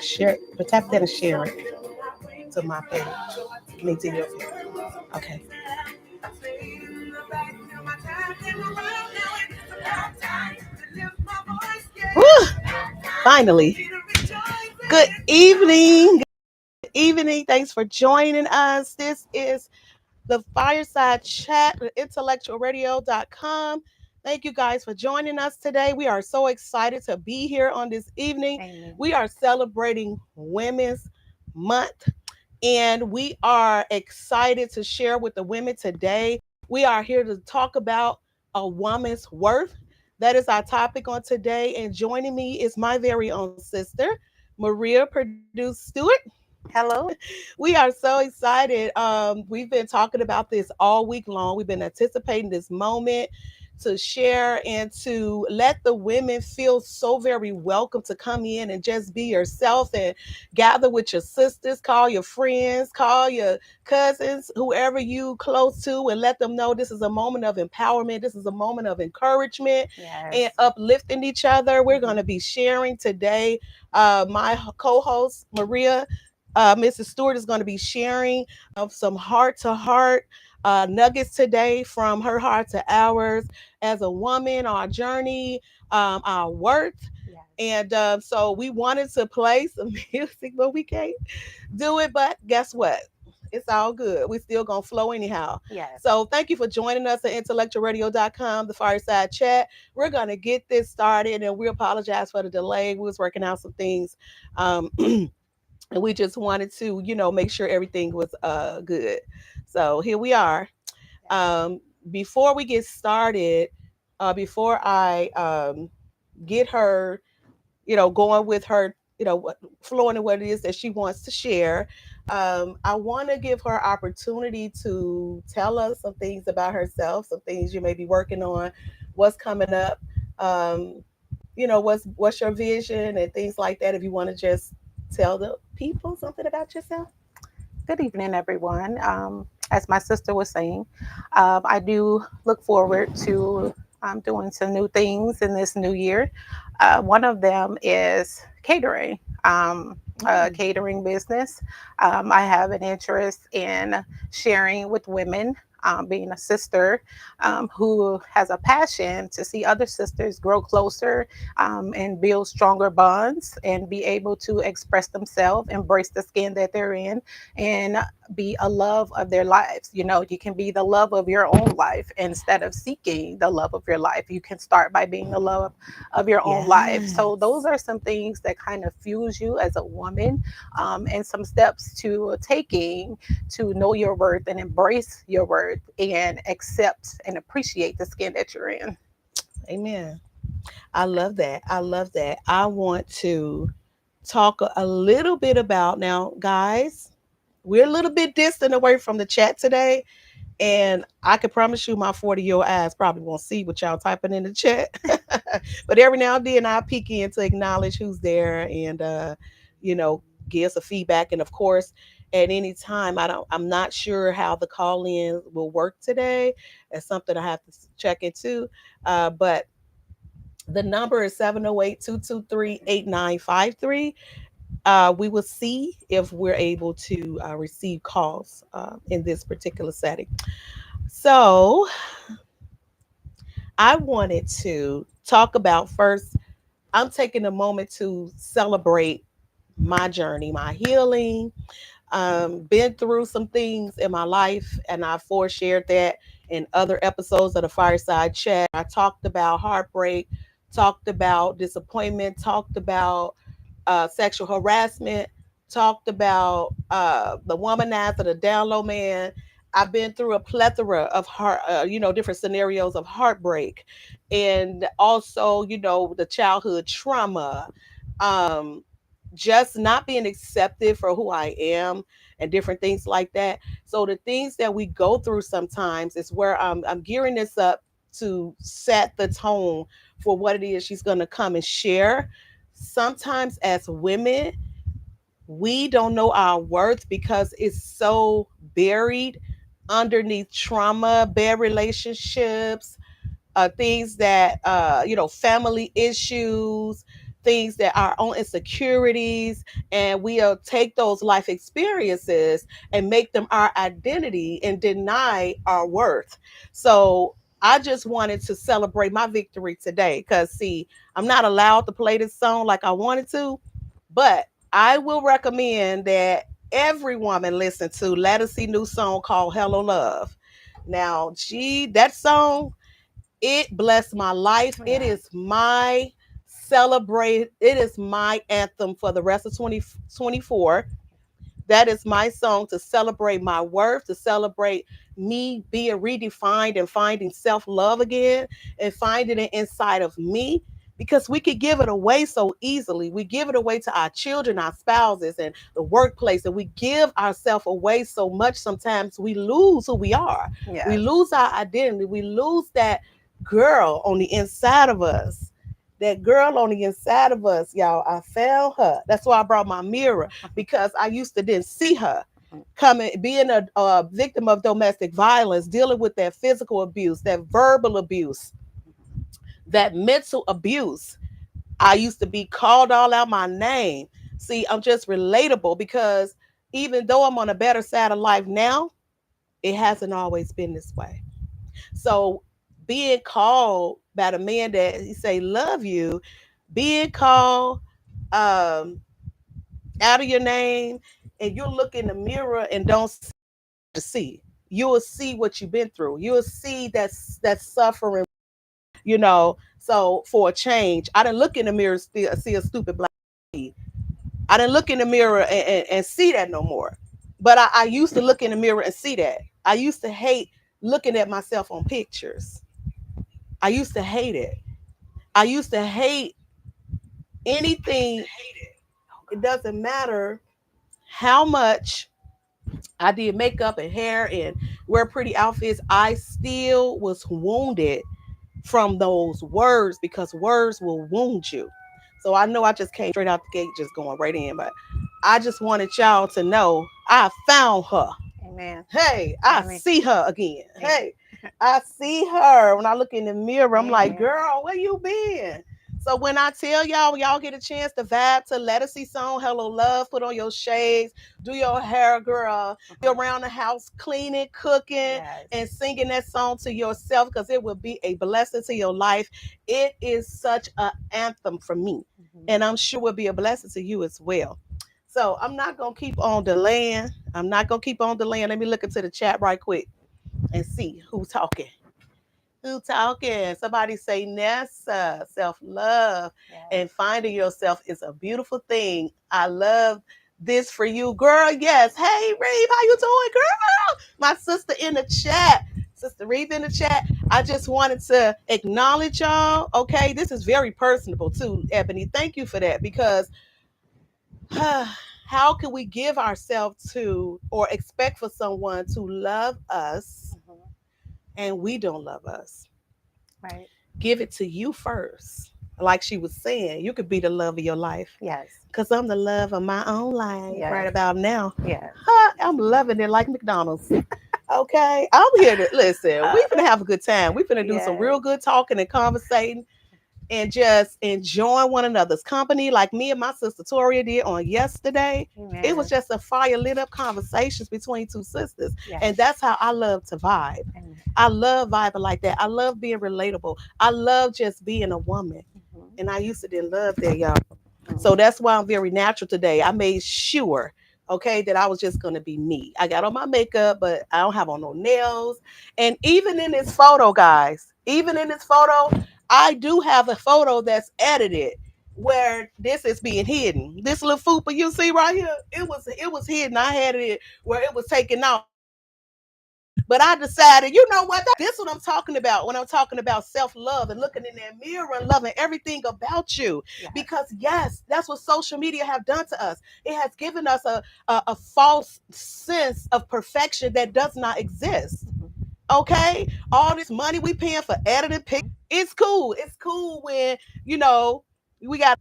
Share, but tap that and share it to my page. I mean, to your page. Okay. Whew, finally. Good evening. Good evening. Thanks for joining us. This is the FyreSide chat at IntellectualRadio.com. Thank you guys for joining us today. We are so excited to be here on this evening. Amen. We are celebrating Women's Month, and we are excited to share with the women today. We are here to talk about a woman's worth. That is our topic on today. And joining me is my very own sister, Maria Purdue Stewart. Hello. We are so excited. We've been talking about this all week long. We've been anticipating this moment to share and to let the women feel so very welcome to come in and just be yourself and gather with your sisters, call your friends, call your cousins, whoever you close to, and let them know this is a moment of empowerment. This is a moment of encouragement and Yes. uplifting each other. We're going Mhm. to be sharing today. My co-host Maria, Mrs. Stewart, is going to be sharing some heart to heart nuggets today, from her heart to ours, as a woman, our journey, our worth. Yes. And so we wanted to play some music, but we can't do it. But guess what? It's all good. We still gonna flow anyhow. Yes. So thank you for joining us at IntellectualRadio.com, the FyreSide chat. We're gonna get this started, and we apologize for the delay. We was working out some things. And we just wanted to, make sure everything was good. So here we are. Yes. Um, Before we get started, before I get her, going with her, flowing in what it is that she wants to share, I want to give her opportunity to tell us some things about herself, some things you may be working on, what's coming up. Um, what's your vision and things like that. If you want to just tell the people something about yourself. Good evening, everyone. As my sister was saying, I do look forward to doing some new things in this new year. One of them is catering. Mm. Catering business. I have an interest in sharing with women, being a sister who has a passion to see other sisters grow closer and build stronger bonds and be able to express themselves, embrace the skin that they're in, and be a love of their lives. You know, you can be the love of your own life instead of seeking the love of your life. You can start by being the love of your own life. So those Yes. are some things that kind of fuse you as a woman, and some steps to taking to know your worth and embrace your worth and accept and appreciate the skin that you're in. Amen. I love that. I love that. I want to talk a little bit about now, guys. We're a little bit distant away from the chat today. And I can promise you my 40-year-old eyes probably won't see what y'all typing in the chat. But every now and then I'll peek in to acknowledge who's there and you know, give us a feedback. And of course, at any time, I'm not sure how the call-in will work today. That's something I have to check into. But the number is 708-223-8953. We will see if we're able to receive calls in this particular setting. So I wanted to talk about first, I'm taking a moment to celebrate my journey, my healing. Been through some things in my life, and I foreshared that in other episodes of the FyreSide chat. I talked about heartbreak, talked about disappointment, talked about sexual harassment, talked about the womanizer, the down low man. I've been through a plethora of different scenarios of heartbreak, and also, the childhood trauma, um, just not being accepted for who I am, and different things like that. So the things that we go through sometimes is where I'm gearing this up to set the tone for what it is she's going to come and share. Sometimes as women, we don't know our worth because it's so buried underneath trauma, bad relationships, things that family issues, things that our own insecurities, and we'll take those life experiences and make them our identity and deny our worth. So I just wanted to celebrate my victory today because, see, I'm not allowed to play this song like I wanted to, but I will recommend that every woman listen to Ledisi new song called Hello Love. Now, gee, that song, it blessed my life. It Yeah. is my celebrate. It is my anthem for the rest of 2024. That is my song to celebrate my worth, to celebrate me being redefined and finding self love again and finding it inside of me, because we could give it away so easily. We give it away to our children, our spouses, and the workplace, and we give ourselves away so much. Sometimes we lose who we are, we Yes. lose our identity, we lose that girl on the inside of us. That girl on the inside of us, y'all, I found her. That's why I brought my mirror, because I used to didn't see her coming, being a victim of domestic violence, dealing with that physical abuse, that verbal abuse, that mental abuse. I used to be called all out my name. See, I'm just relatable because even though I'm on a better side of life now, it hasn't always been this way. So being called by the man that he say love you, being called um out of your name, and you look in the mirror and don't to see. You will see what you've been through. You will see that suffering, you know. So for a change, I didn't look in the mirror still see a stupid black lady. I didn't look in the mirror and see that no more. But I used to look in the mirror and see that. I used to hate looking at myself on pictures. I used to hate it. I used to hate anything. It doesn't matter how much I did makeup and hair and wear pretty outfits. I still was wounded from those words, because words will wound you. So I know I just came straight out the gate, just going right in, but I just wanted y'all to know I found her. Amen. Hey, I Amen. see her again. Amen. Hey, I see her. When I look in the mirror, I'm like, Amen. girl, where you been? So when I tell y'all, when y'all get a chance to vibe to Ledisi song, Hello Love, put on your shades, do your hair, girl, be Mhm. around the house cleaning, cooking, Yes. and singing that song to yourself, because it will be a blessing to your life. It is such an anthem for me, Mhm. and I'm sure will be a blessing to you as well. So I'm not gonna keep on delaying. I'm not gonna keep on delaying. Let me look into the chat right quick and see who's talking. Who talking? Somebody say Nessa. Self love Yes. and finding yourself is a beautiful thing. I love this for you, girl. Yes. Hey, Reeve, how you doing, girl? My sister in the chat. Sister Reeve in the chat. I just wanted to acknowledge y'all. Okay, this is very personable too, Ebony. Thank you for that, because how can we give ourselves to or expect for someone to love us Mhm. and we don't love us? Right. Give it to you first. Like she was saying, you could be the love of your life, Yes. because I'm the love of my own life right Yes. about now. Yes. I'm loving it like McDonald's. Okay, I'm here to listen. We finna have a good time. We finna do some Yes. real good talking and conversating and just enjoying one another's company, like me and my sister Toria did on yesterday. It was Amen. just a fire lit up conversations between two sisters. And Yes. that's how I love to vibe. Amen. I love vibing like that. I love being relatable. I love just being a woman. Mhm. And I used to didn't love that, y'all. So Mhm. that's why I'm very natural today. I made sure, okay, that I was just gonna be me. I got on my makeup, but I don't have on no nails. And even in this photo, guys, even in this photo, I do have a photo that's edited where this is being hidden. This little fupa you see right here, it was hidden. I had it where it was taken off. But I decided, you know what? This is what I'm talking about when I'm talking about self love and looking in that mirror and loving everything about you. Yes. Because yes, that's what social media have done to us. It has given us a false sense of perfection that does not exist. Mhm. Okay, all this money we paying for editing pictures, it's cool. It's cool when you know we got.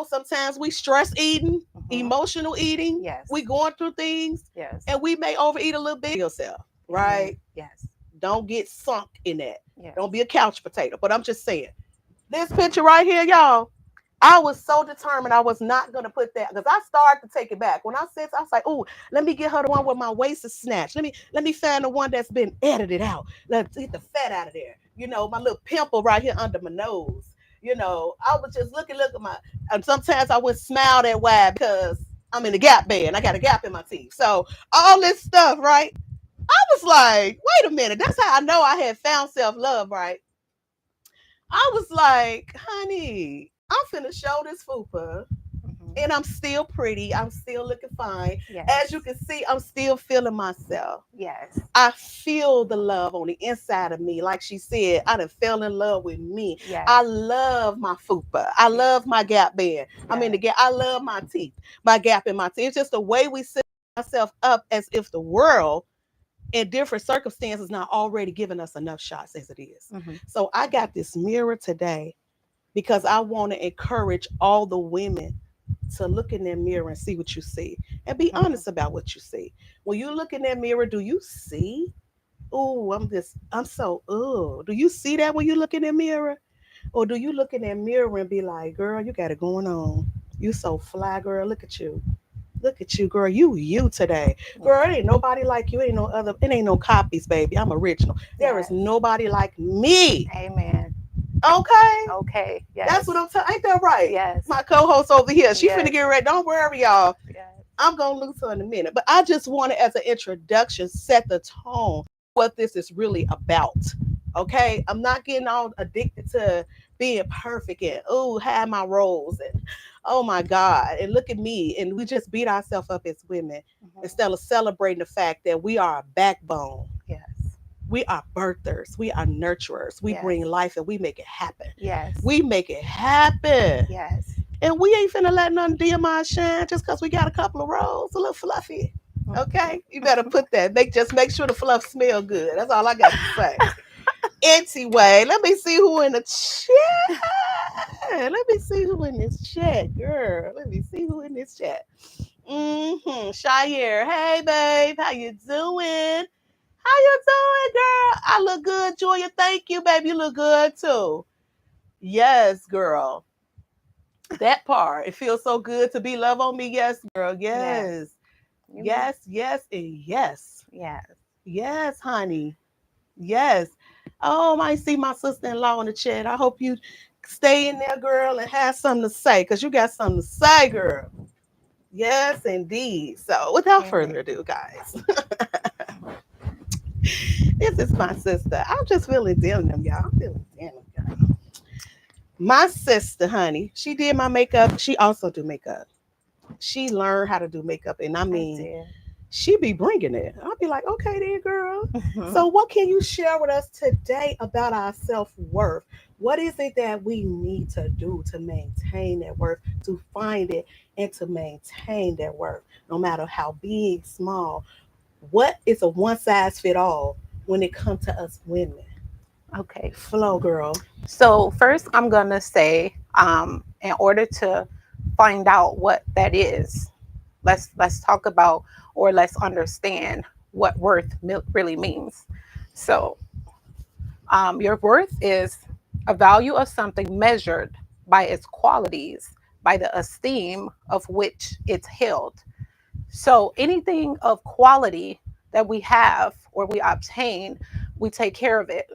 Sometimes we stress eating, Mhm. emotional eating. We Yes. going through things, Yes. and we may overeat a little bit yourself, Amen. right? Yes. Don't get sunk in that. Yes. Don't be a couch potato. But I'm just saying, this picture right here, y'all. I was so determined I was not gonna put that because I started to take it back. When I said I was like, oh, let me get her the one where my waist is snatched. Let me find the one that's been edited out. Let's get the fat out of there. My little pimple right here under my nose. I was just look at my and sometimes I would smile that wide because I'm in the gap band. I got a gap in my teeth. So all this stuff, right? I was like, wait a minute, that's how I know I had found self-love, right? I was like, honey, I'm finna show this fupa. Mhm. And I'm still pretty. I'm still looking fine. As you Yes. can see, I'm still feeling myself. Yes. I feel the love on the inside of me. Like she said, I done fell in love with me. Yes. I love my fupa. I love my gap band. I mean, the Yes. gap. I love my teeth, my gap in my teeth. It's just the way we set ourselves up as if the world in different circumstances not already giving us enough shots as it is. Mhm. So I got this mirror today because I want to encourage all the women to look in that mirror and see what you see and be Mhm. honest about what you see. When you look in that mirror, do you see? Oh, I'm so, oh, do you see that when you look in that mirror? Or do you look in that mirror and be like, girl, you got it going on. You so fly, girl. Look at you. Look at you, girl. You today. Girl, it ain't nobody like you. It ain't no other, it ain't no copies, baby. I'm original. There is Yes. nobody like me. Amen. Okay? Okay. That's Yes. what I'm telling. Ain't that right? Yes. My co-host over here, she finna Yes. get ready. Don't worry, y'all. Yes. I'm gonna lose her in a minute. But I just wanted, as an introduction, set the tone what this is really about. Okay, I'm not getting all addicted to being perfect and oh, have my roles and oh my God, and look at me, and we just beat ourselves up as women Mhm. instead of celebrating the fact that we are a backbone. Yes. We are birthers. We are nurturers. We Yes. bring life and we make it happen. Yes. We make it happen. Yes. And we ain't finna let none dim our shine just because we got a couple of rolls, a little fluffy. Okay? You better put that. Make sure the fluff smell good. That's all I got to say. Anyway, let me see who in the chat. Let me see who in this chat, girl. Let me see who in this chat. Shy here. Hey, babe. How you doing? How you doing, girl? I look good, Julia. Thank you, babe. You look good too. Yes, girl. That part. It feels so good to be love on me. Yes, girl. Yes. Yes. You. Yes, yes, and yes. Yes. Yes, honey. Yes. Oh, I see my sister-in-law in the chat. I hope you stay in there, girl, and have something to say, because you got something to say, girl. Yes, indeed. So without Amen. further ado, guys, this is my sister. I'm just feeling denim, y'all. I'm feeling denim, y'all. My sister, honey, she did my makeup. She also do makeup. She learned how to do makeup, and I I mean, did. she be bringing it. I'll be like, okay, then, girl. Mhm. So, what can you share with us today about our self worth? What is it that we need to do to maintain that worth, to find it, and to maintain that worth, no matter how big, small? What is a one size fit all when it comes to us women? Okay. Flow, girl. So first, I'm gonna say, in order to find out what that is, let's talk about, or let's understand what worth really means. So, your worth is a value of something measured by its qualities, by the esteem of which it's held. So anything of quality that we have or we obtain, we take care of it,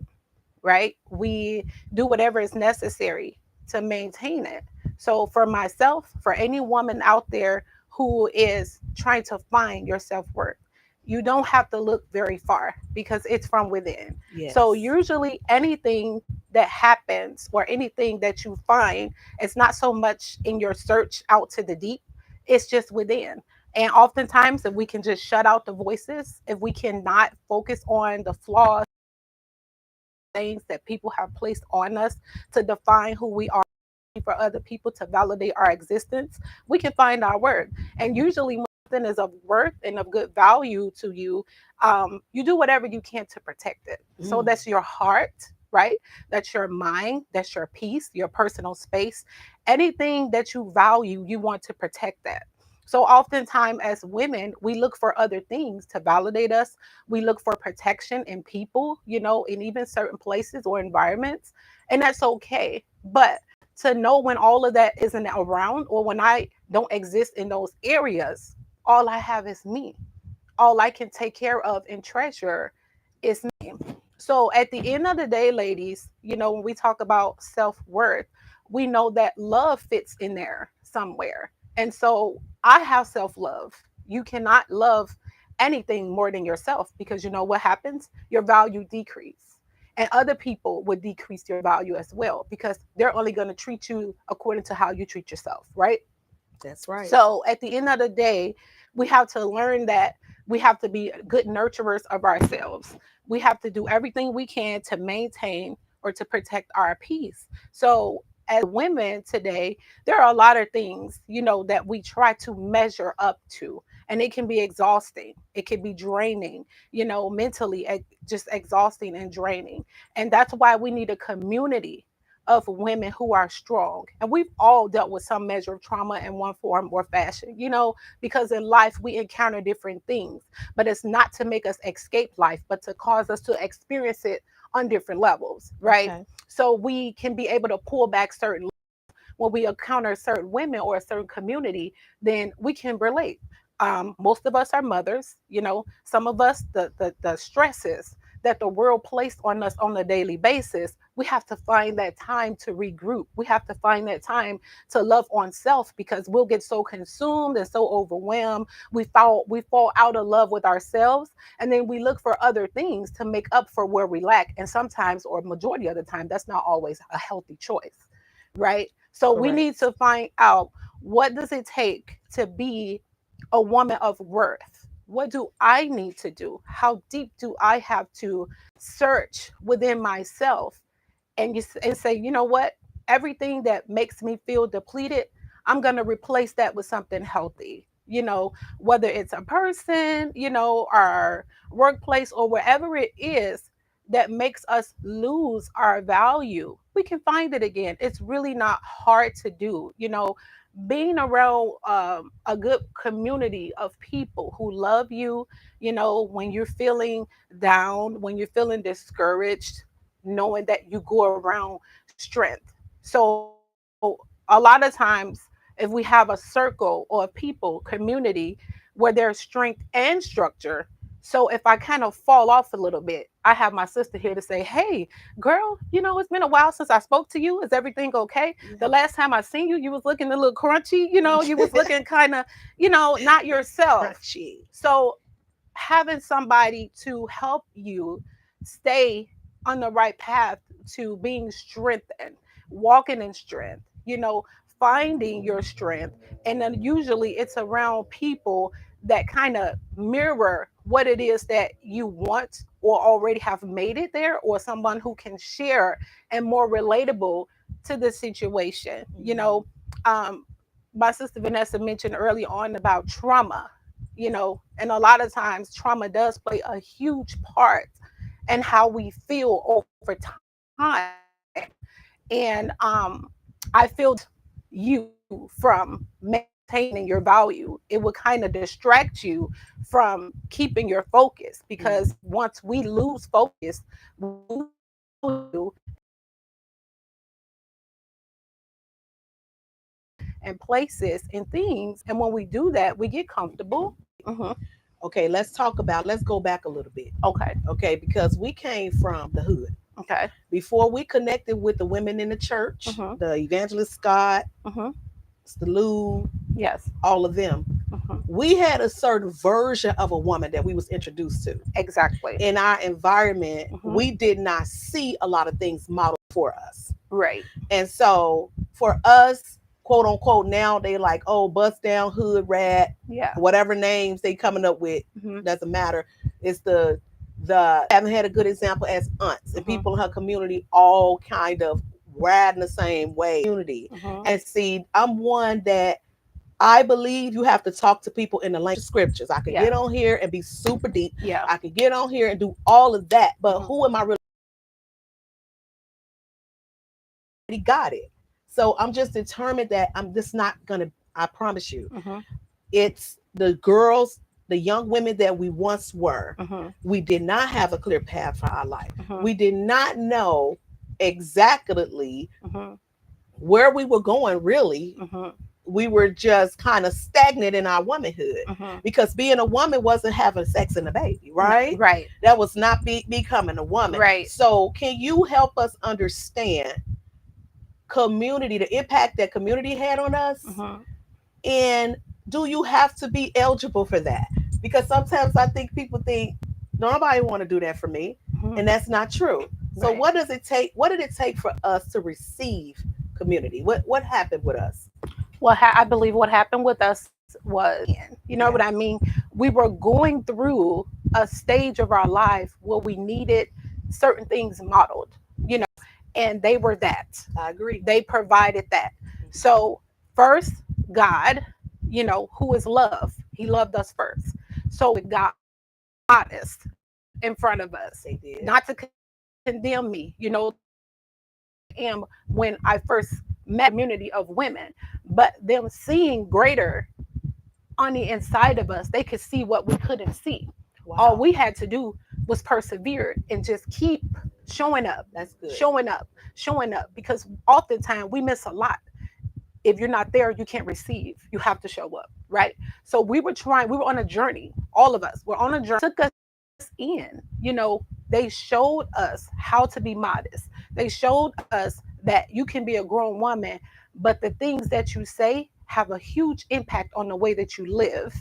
right? We do whatever is necessary to maintain it. So, for myself, for any woman out there who is trying to find your self worth, you don't have to look very far because it's from within. So, Yes. usually, anything that happens or anything that you find, it's not so much in your search out to the deep, it's just within. And oftentimes, if we can just shut out the voices, if we cannot focus on the flaws, things that people have placed on us to define who we are, for other people to validate our existence, we can find our worth. And usually, when something is of worth and of good value to you, you do whatever you can to protect it. So Mm. that's your heart, right? That's your mind, that's your peace, your personal space. Anything that you value, you want to protect that. So oftentimes as women, we look for other things to validate us. We look for protection in people, in even certain places or environments. And that's okay. But to know when all of that isn't around, or when I don't exist in those areas, all I have is me. All I can take care of and treasure is me. So at the end of the day, ladies, when we talk about self-worth, we know that love fits in there somewhere. And so I have self-love. You cannot love anything more than yourself, because you know what happens? Your value decrease. And other people would decrease your value as well, because they're only going to treat you according to how you treat yourself, right? That's right. So at the end of the day, we have to learn that we have to be good nurturers of ourselves. We have to do everything we can to maintain or to protect our peace. So as women today, there are a lot of things, that we try to measure up to. And it can be exhausting. It can be draining, mentally, just exhausting and draining. And that's why we need a community of women who are strong. And we've all dealt with some measure of trauma in one form or fashion, because in life we encounter different things, but it's not to make us escape life, but to cause us to experience it on different levels, right? Okay. So we can be able to pull back certain when we encounter certain women or a certain community, then we can relate. Most of us are mothers, some of us, the stresses that the world placed on us on a daily basis, we have to find that time to regroup. We have to find that time to love on self, because we'll get so consumed and so overwhelmed. We fall out of love with ourselves, and then we look for other things to make up for where we lack. And sometimes, or majority of the time, that's not always a healthy choice, right? So we Correct. need to find out, what does it take to be a woman of worth? What do I need to do? How deep do I have to search within myself, and say, you know what? Everything that makes me feel depleted, I'm going to replace that with something healthy. Whether it's a person, our workplace, or wherever it is that makes us lose our value, we can find it again. It's really not hard to do. Being around a good community of people who love you, when you're feeling down, when you're feeling discouraged, knowing that you go around strength. So a lot of times, if we have a circle or a people community where there's strength and structure, so if I kind of fall off a little bit, I have my sister here to say, hey girl, it's been a while since I spoke to you. Is everything okay? The Yeah. last time I seen you, you was looking a little crunchy, you was looking kind of, not yourself. Crunchy. So having somebody to help you stay on the right path to being strengthened, walking in strength, finding your strength. And then usually it's around people that kind of mirror what it is that you want or already have made it there, or someone who can share and more relatable to the situation. Mhm. Um, my sister Vanessa mentioned early on about trauma, and a lot of times trauma does play a huge part in how we feel over time. And I feel you from maintaining your value. It would kind of distract you from keeping your focus, because Mhm. once we lose focus, we lose value, and we start attaching people and places and things. And when we do that, we get comfortable. Hmm. Okay, let's go back a little bit. Okay. Okay, because we came from the hood. Okay. Before we connected with the women in the church, Hmm. the evangelist Scott, Hmm. the Lou, Yes. all of them, Hmm. we had a certain version of a woman that we was introduced to. Exactly. In our environment, Hmm. we did not see a lot of things modeled for us. Right. And so for us, quote unquote, now they like, oh, bust down hood rat, Yeah. whatever names they coming up with, Hmm. doesn't matter. It's the haven't had a good example as aunts and Hmm. people in her community all kind of ride in the same way community. Hmm. And see, I'm one that I believe you have to talk to people in the language of scriptures. I could Yeah. get on here and be super deep. Yeah. I could get on here and do all of that. But Hmm. who am I really got it? So I'm just determined that I'm just not gonna, I promise you, Hmm. it's the girls, the young women that we once were. Hmm. We did not have a clear path for our life. Hmm. We did not know exactly Hmm. where we were going really. Mm-hmm. We were just kind of stagnant in our womanhood, Mm-hmm. because being a woman wasn't having sex and a baby, No, right? right. That was not becoming a woman. Right. So can you help us understand community, the impact that community had on us? Mm-hmm. And do you have to be eligible for that? Because sometimes I think people think nobody want to do that for me, Mm-hmm. and that's not true. So Right. what does it take? What did it take for us to receive community? What happened with us? Well, I believe what happened with us was, you know what Yeah. I mean? We were going through a stage of our life where we needed certain things modeled, you know, and they were that. I agree. They provided that. So, first, God, you know, who is love, He loved us first. So, God honest in front of us, They did. not to condemn me, you know, am when I first met community of women, but them seeing greater on the inside of us, they could see what we couldn't see. Wow. All we had to do was persevere and just keep showing up, That's good. showing up, showing up, because oftentimes we miss a lot. If you're not there, you can't receive. You have to show up, right? So we were on a journey. All of us were on a journey. Took us in, you know, they showed us how to be modest. They showed us that you can be a grown woman, but the things that you say have a huge impact on the way that you live.